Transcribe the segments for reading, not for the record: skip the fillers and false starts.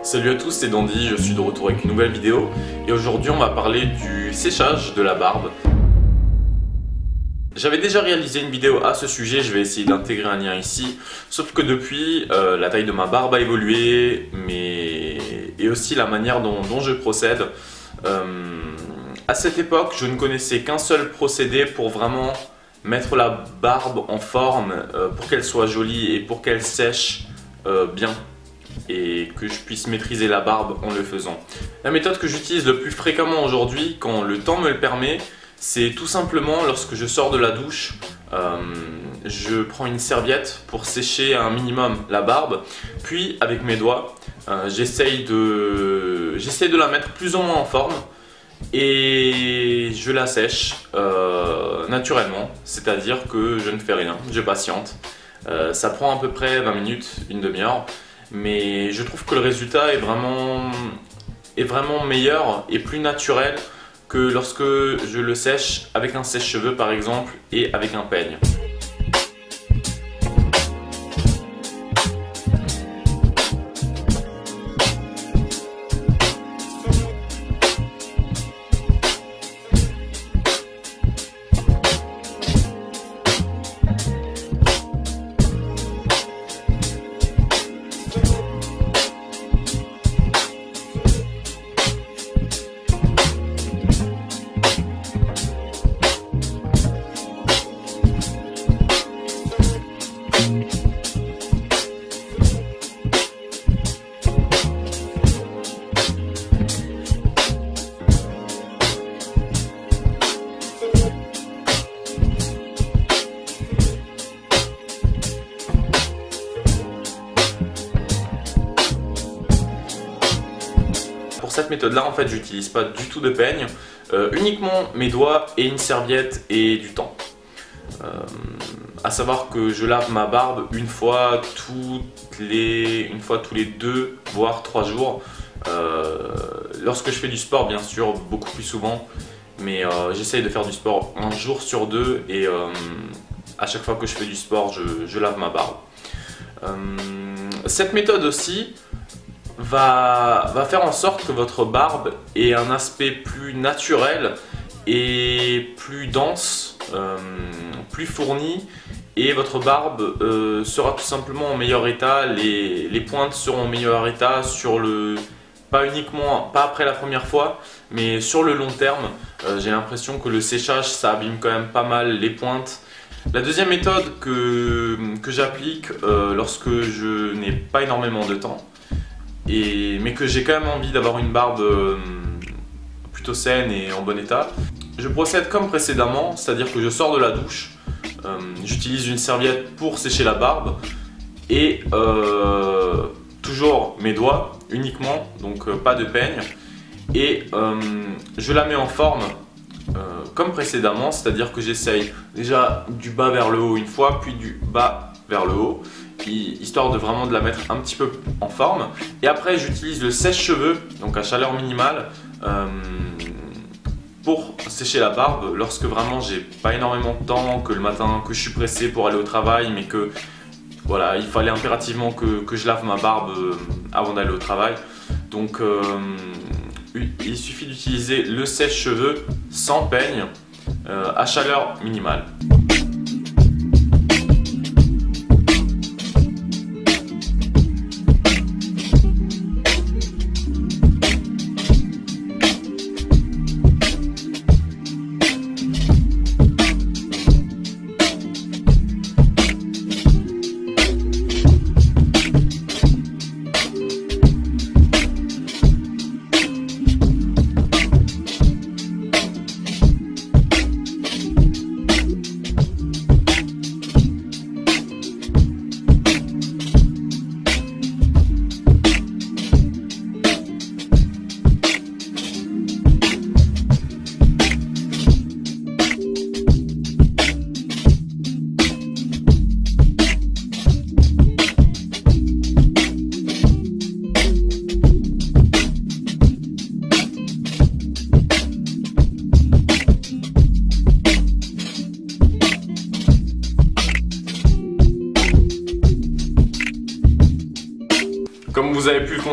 Salut à tous, c'est Dandy, je suis de retour avec une nouvelle vidéo et aujourd'hui on va parler du séchage de la barbe. J'avais déjà réalisé une vidéo à ce sujet, je vais essayer d'intégrer un lien ici, sauf que depuis la taille de ma barbe a évolué et aussi la manière dont je procède. À cette époque, je ne connaissais qu'un seul procédé pour vraiment mettre la barbe en forme, pour qu'elle soit jolie et pour qu'elle sèche bien et que je puisse maîtriser la barbe en le faisant. La méthode que j'utilise le plus fréquemment aujourd'hui, quand le temps me le permet, c'est tout simplement lorsque je sors de la douche, je prends une serviette pour sécher un minimum la barbe, puis avec mes doigts, j'essaye de la mettre plus ou moins en forme et je la sèche naturellement, c'est-à-dire que je ne fais rien, je patiente. Ça prend à peu près 20 minutes, une demi-heure, mais je trouve que le résultat est vraiment meilleur et plus naturel que lorsque je le sèche avec un sèche-cheveux par exemple et avec un peigne. Pour cette méthode là en fait j'utilise pas du tout de peigne, uniquement mes doigts et une serviette et du temps. À savoir que je lave ma barbe une fois tous les 2 voire 3 jours. Lorsque je fais du sport bien sûr beaucoup plus souvent, mais j'essaye de faire du sport un jour sur 2 et à chaque fois que je fais du sport je lave ma barbe. Cette méthode aussi va faire en sorte que votre barbe ait un aspect plus naturel et plus dense, plus fourni, et votre barbe sera tout simplement en meilleur état, les pointes seront en meilleur état pas après la première fois, mais sur le long terme. J'ai l'impression que le séchage ça abîme quand même pas mal les pointes. La deuxième méthode que j'applique lorsque je n'ai pas énormément de temps, mais que j'ai quand même envie d'avoir une barbe plutôt saine et en bon état, je procède comme précédemment, c'est-à-dire que je sors de la douche, j'utilise une serviette pour sécher la barbe et toujours mes doigts uniquement, donc pas de peigne, et je la mets en forme comme précédemment, c'est-à-dire que j'essaye déjà du bas vers le haut une fois, puis du bas vers le haut, histoire de vraiment de la mettre un petit peu en forme. Et après j'utilise le sèche-cheveux, donc à chaleur minimale, pour sécher la barbe lorsque vraiment j'ai pas énormément de temps, que le matin que je suis pressé pour aller au travail, mais que voilà, il fallait impérativement que je lave ma barbe avant d'aller au travail. Donc il suffit d'utiliser le sèche-cheveux sans peigne à chaleur minimale.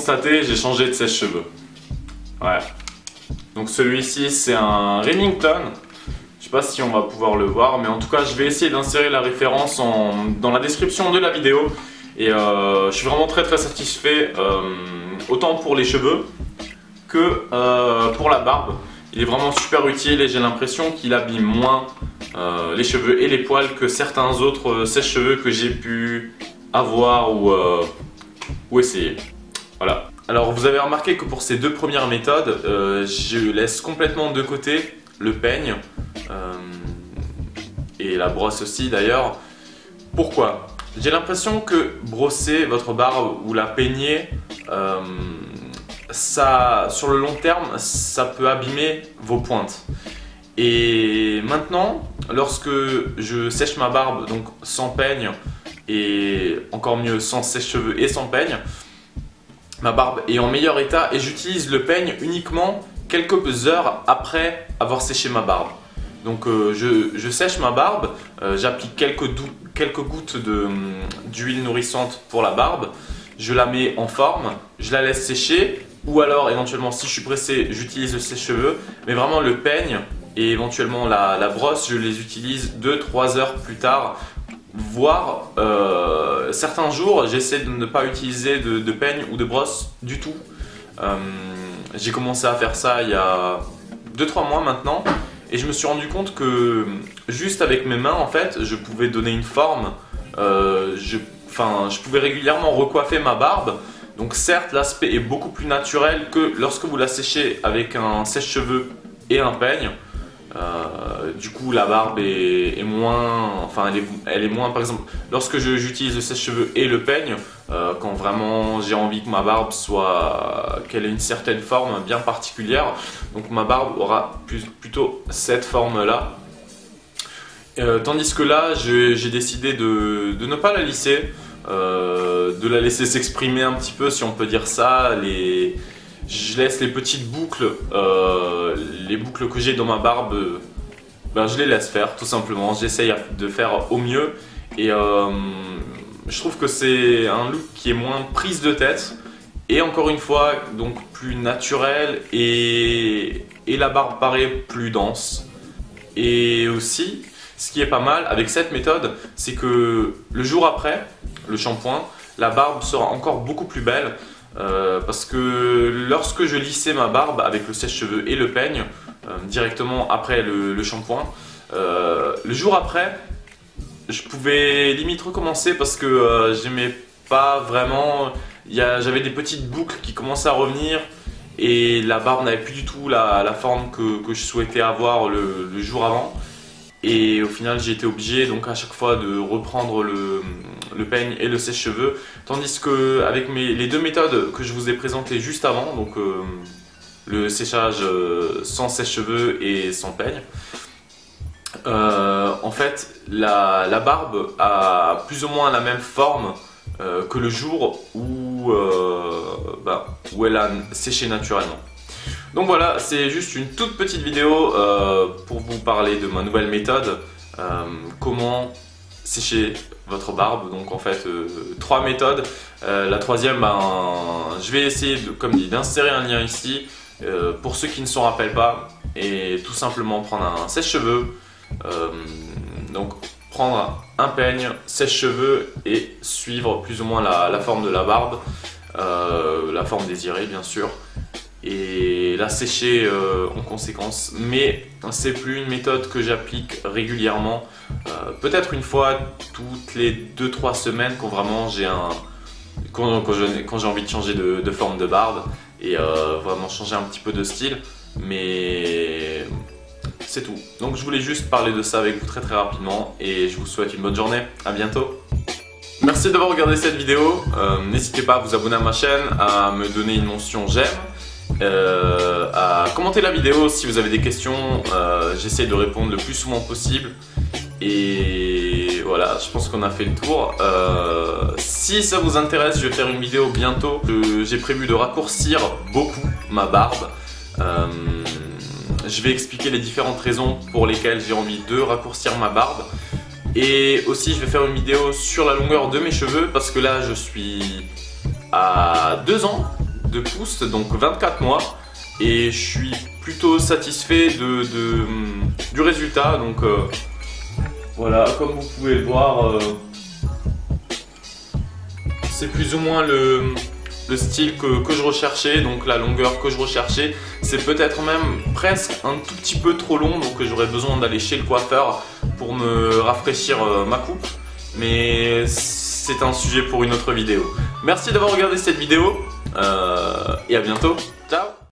constater, j'ai changé de sèche-cheveux. Ouais. Donc celui-ci c'est un Remington. Je sais pas si on va pouvoir le voir, mais en tout cas je vais essayer d'insérer la référence dans la description de la vidéo. Et je suis vraiment très satisfait, autant pour les cheveux que pour la barbe. Il est vraiment super utile et j'ai l'impression qu'il abîme moins les cheveux et les poils que certains autres sèche-cheveux que j'ai pu avoir ou essayer. Voilà. Alors vous avez remarqué que pour ces deux premières méthodes, je laisse complètement de côté le peigne et la brosse aussi d'ailleurs. Pourquoi? J'ai l'impression que brosser votre barbe ou la peigner, ça, sur le long terme, ça peut abîmer vos pointes. Et maintenant, lorsque je sèche ma barbe, donc sans peigne, et encore mieux sans sèche-cheveux et sans peigne, ma barbe est en meilleur état et j'utilise le peigne uniquement quelques heures après avoir séché ma barbe. Donc je sèche ma barbe, j'applique quelques gouttes d'huile nourrissante pour la barbe, je la mets en forme, je la laisse sécher ou alors éventuellement si je suis pressé j'utilise le sèche-cheveux, mais vraiment le peigne et éventuellement la brosse je les utilise 2-3 heures plus tard, voire certains jours j'essaie de ne pas utiliser de peigne ou de brosse du tout. J'ai commencé à faire ça il y a 2-3 mois maintenant. Et je me suis rendu compte que juste avec mes mains, en fait, je pouvais donner une forme. Je pouvais régulièrement recoiffer ma barbe. Donc certes, l'aspect est beaucoup plus naturel que lorsque vous la séchez avec un sèche-cheveux et un peigne. Du coup, la barbe est moins, enfin, elle est moins, par exemple, lorsque j'utilise le sèche-cheveux et le peigne, quand vraiment j'ai envie que ma barbe qu'elle ait une certaine forme bien particulière. Donc ma barbe aura plutôt cette forme-là. Tandis que là, j'ai décidé de ne pas la lisser, de la laisser s'exprimer un petit peu, si on peut dire ça. Je laisse les petites boucles, les boucles que j'ai dans ma barbe, je les laisse faire tout simplement. J'essaye de faire au mieux et je trouve que c'est un look qui est moins prise de tête et encore une fois donc plus naturel et la barbe paraît plus dense. Et aussi, ce qui est pas mal avec cette méthode, c'est que le jour après le shampoing, la barbe sera encore beaucoup plus belle. Parce que lorsque je lissais ma barbe avec le sèche-cheveux et le peigne directement après le shampoing, le jour après je pouvais limite recommencer parce que j'aimais pas vraiment, j'avais des petites boucles qui commençaient à revenir et la barbe n'avait plus du tout la forme que je souhaitais avoir le jour avant. Et au final j'ai été obligé donc à chaque fois de reprendre le peigne et le sèche-cheveux. Tandis que avec les deux méthodes que je vous ai présentées juste avant, donc le séchage sans sèche-cheveux et sans peigne, en fait la barbe a plus ou moins la même forme que le jour où elle a séché naturellement. Donc voilà, c'est juste une toute petite vidéo pour vous parler de ma nouvelle méthode, comment sécher votre barbe. Donc en fait, 3 méthodes. La troisième, je vais essayer, comme dit, d'insérer un lien ici pour ceux qui ne s'en rappellent pas et tout simplement prendre un sèche-cheveux. Donc prendre un peigne, sèche-cheveux et suivre plus ou moins la forme de la barbe, la forme désirée bien sûr. Et la sécher en conséquence, mais c'est plus une méthode que j'applique régulièrement, peut-être une fois toutes les 2-3 semaines quand vraiment quand j'ai envie de changer de forme de barbe et vraiment changer un petit peu de style, mais c'est tout. Donc je voulais juste parler de ça avec vous très rapidement et je vous souhaite une bonne journée, à bientôt. Merci d'avoir regardé cette vidéo, n'hésitez pas à vous abonner à ma chaîne, à me donner une mention j'aime, à commenter la vidéo si vous avez des questions, j'essaie de répondre le plus souvent possible et voilà, je pense qu'on a fait le tour. Si ça vous intéresse, je vais faire une vidéo bientôt, j'ai prévu de raccourcir beaucoup ma barbe. Je vais expliquer les différentes raisons pour lesquelles j'ai envie de raccourcir ma barbe. Et aussi je vais faire une vidéo sur la longueur de mes cheveux parce que là je suis à 2 ans de pouces, donc 24 mois. Et je suis plutôt satisfait du résultat. Donc voilà, comme vous pouvez le voir, c'est plus ou moins le style que je recherchais, donc la longueur que je recherchais. C'est peut-être même presque un tout petit peu trop long, donc j'aurais besoin d'aller chez le coiffeur pour me rafraîchir ma coupe. Mais c'est un sujet pour une autre vidéo. Merci d'avoir regardé cette vidéo et à bientôt. Ciao!